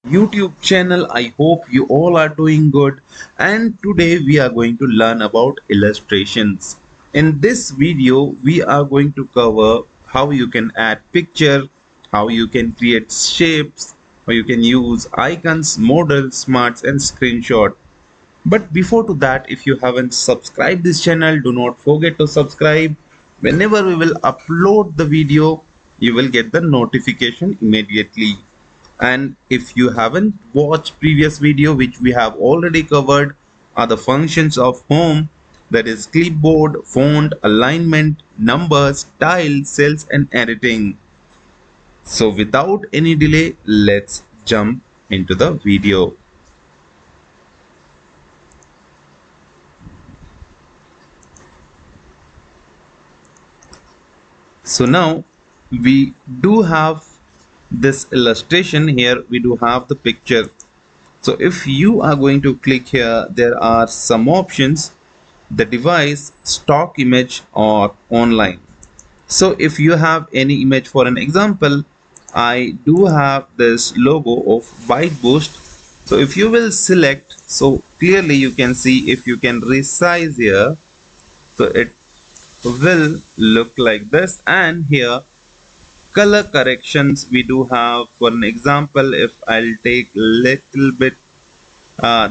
YouTube channel. I hope you all are doing good, and today we are going to learn about illustrations. In this video we are going to cover how you can add picture, how you can create shapes, how you can use icons, models, smarts and screenshot. But before to that, if you haven't subscribed this channel, do not forget to subscribe. Whenever we will upload the video, you will get the notification immediately. And if you haven't watched previous video which we have already covered are the functions of home, that is clipboard, font, alignment, numbers, style, cells and editing. So without any delay, let's jump into the video. So now we do have this illustration. Here we do have the picture. So if you are going to click here, there are some options: the device, stock image or online. So if you have any image, for an example, I do have this logo of Byte Boost. So if you will select, so clearly you can see, if you can resize here, so it will look like this. And here color corrections we do have. For an example, if I'll take little bit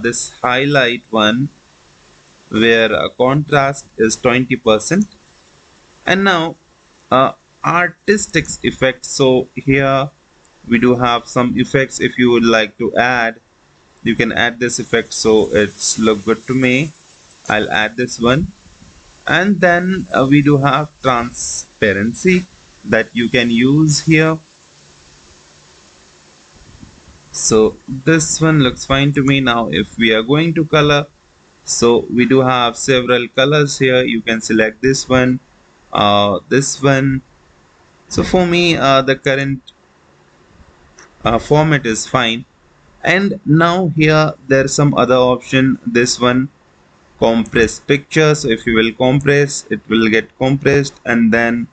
this highlight one, where contrast is 20%. And now artistic effects. So here we do have some effects. If you would like to add, you can add this effect, so it's look good to me. I'll add this one. And then we do have transparency that you can use here. So this one looks fine to me. Now if we are going to color, so we do have several colors here. You can select this one, this one. So for me the current format is fine. And now here there's some other option, this one, compress picture. So if you will compress, it will get compressed. And then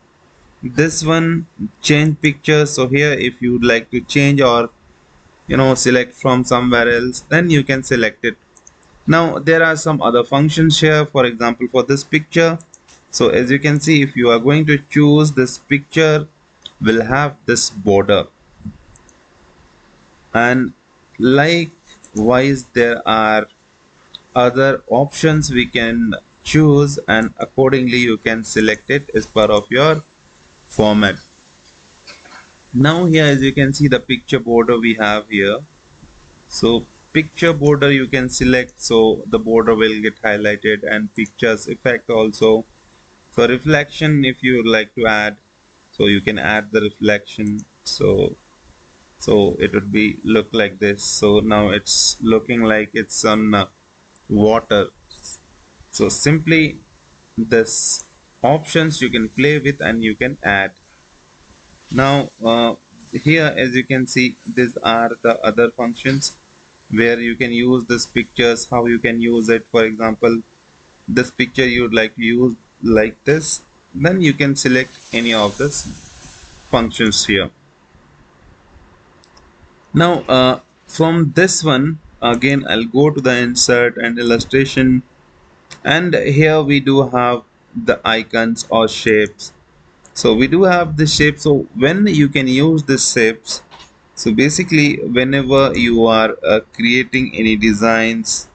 this one, change picture. So here if you would like to change or select from somewhere else, then you can select it. Now there are some other functions here. For example, for this picture, so as you can see, if you are going to choose this picture, will have this border. And likewise there are other options we can choose, and accordingly you can select it as part of your format. Now here, as you can see, the picture border we have here. So picture border you can select, so the border will get highlighted. And pictures effect also. So reflection, if you would like to add, so you can add the reflection. So it would be look like this. So now it's looking like it's on water. So simply this options you can play with and you can add. Now here, as you can see, these are the other functions where you can use this pictures, how you can use it. For example, this picture you would like to use like this, then you can select any of this functions here. Now from this one again, I'll go to the insert and illustration, and here we do have the icons or shapes. So we do have the shape. So when you can use the shapes, so basically whenever you are creating any designs,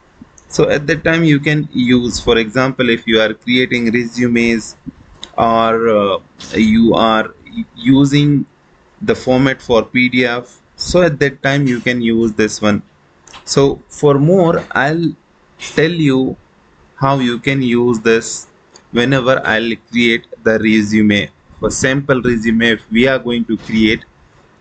so at that time you can use, for example, if you are creating resumes or you are using the format for PDF, so at that time you can use this one. So for more, I'll tell you how you can use this whenever I'll create the resume. For sample resume, if we are going to create,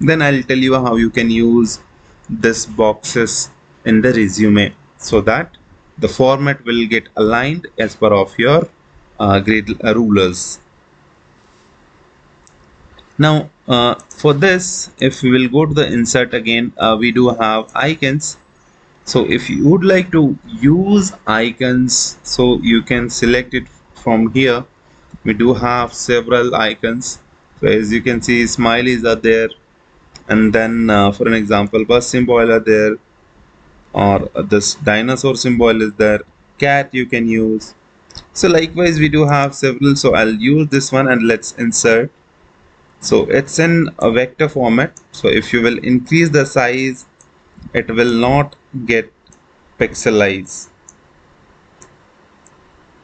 then I'll tell you how you can use this boxes in the resume, so that the format will get aligned as per of your grid rulers. Now for this, if we will go to the insert again, we do have icons. So if you would like to use icons, so you can select it from here. We do have several icons. So as you can see, smileys are there, And then for an example, bus symbol are there, or this dinosaur symbol is there, cat you can use. So likewise we do have several, so I'll use this one and let's insert. So it's in a vector format, so if you will increase the size, it will not get pixelized.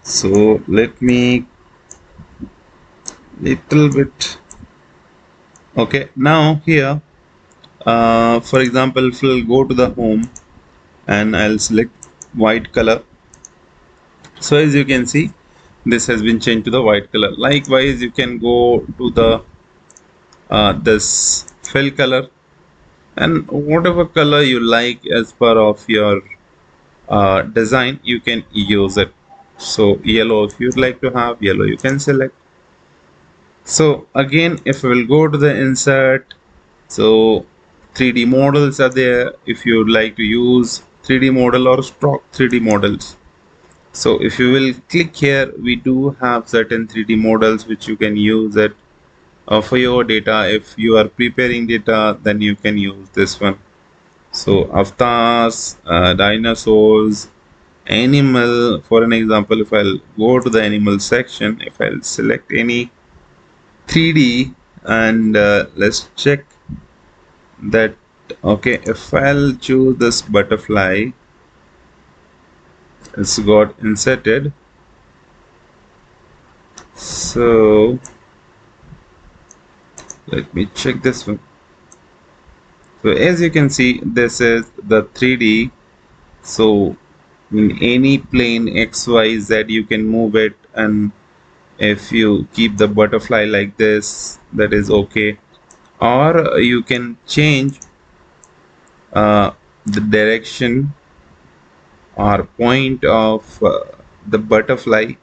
So let me little bit. Okay, now here for example, if we'll go to the home and I'll select white color. So as you can see, this has been changed to the white color. Likewise, you can go to the this fill color, and whatever color you like as per of your design, you can use it. So yellow, if you'd like to have yellow, you can select. So again, if we will go to the insert, so 3D models are there. If you would like to use 3D model or stock 3D models, so if you will click here, we do have certain 3D models which you can use it for your data. If you are preparing data, then you can use this one. So avatars, dinosaurs, animal. For an example, if I'll go to the animal section, if I'll select any 3D and let's check that. Okay, if I'll choose this butterfly, it's got inserted. So let me check this one. So as you can see, this is the 3D. So in any plane X, Y, Z, you can move it, and if you keep the butterfly like this, that is okay. Or you can change the direction or point of the butterfly.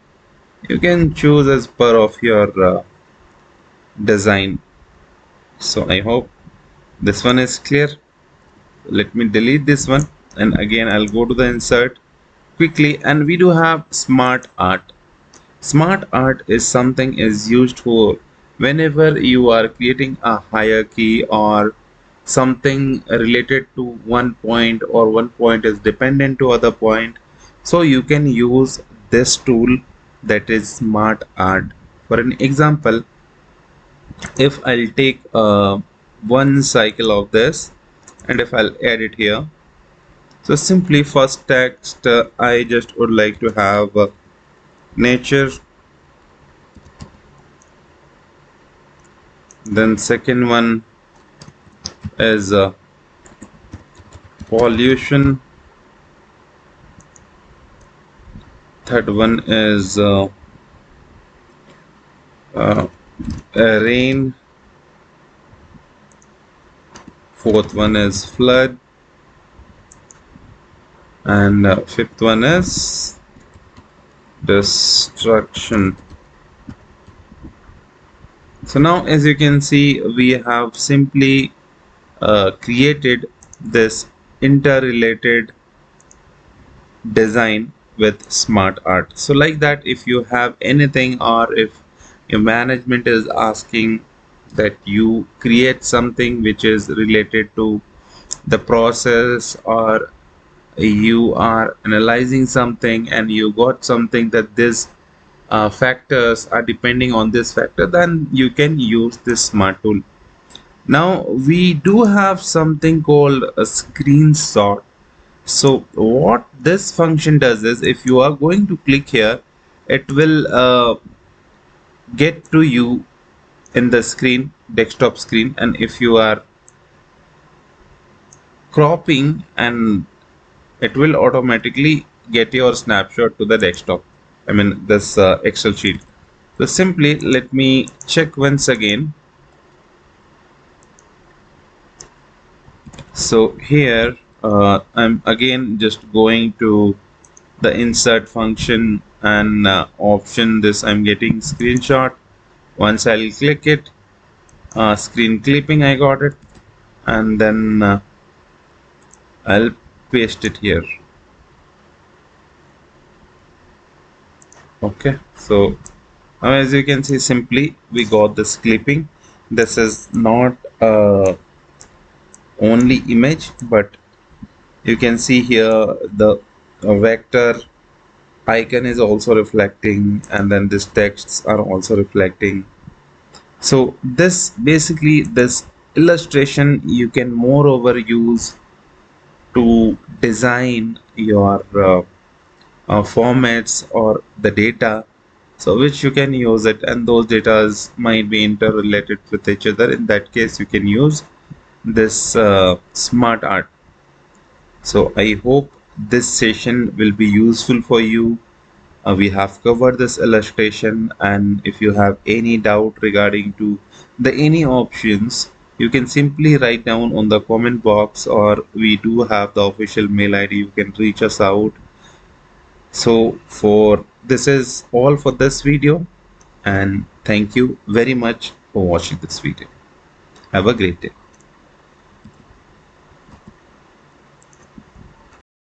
You can choose as per of your design. So I hope this one is clear. Let me delete this one, and again I'll go to the insert quickly, and we do have smart art. Smart art is something is used for whenever you are creating a hierarchy or something related to one point, or one point is dependent to other point. So you can use this tool, that is smart art. For an example, if I'll take one cycle of this, and if I'll add it here, so simply first text I just would like to have nature, then second one is pollution, third one is uh, rain, fourth one is flood, and fifth one is destruction. So now as you can see, we have simply created this interrelated design with smart art. So like that, if you have anything, or if your management is asking that you create something which is related to the process, or you are analyzing something and you got something that this factors are depending on this factor, then you can use this smart tool. Now we do have something called a screenshot. So what this function does is, if you are going to click here, it will get to you in the screen, desktop screen, and if you are cropping, and it will automatically get your snapshot to the desktop, I mean this Excel sheet. So simply let me check once again. So here I'm again just going to the insert function, and option this I'm getting screenshot. Once I'll click it, screen clipping, I got it, and then I'll paste it here. Okay, so now as you can see, simply we got this clipping. This is not only image, but you can see here the vector icon is also reflecting, and then these texts are also reflecting. So this basically, this illustration you can moreover use to design your formats or the data, so which you can use it, and those data might be interrelated with each other. In that case, you can use this smart art. So I hope this session will be useful for you. We have covered this illustration, and if you have any doubt regarding to the any options, you can simply write down on the comment box, or we do have the official mail ID, you can reach us out. So for this is all for this video, and thank you very much for watching this video. Have a great day.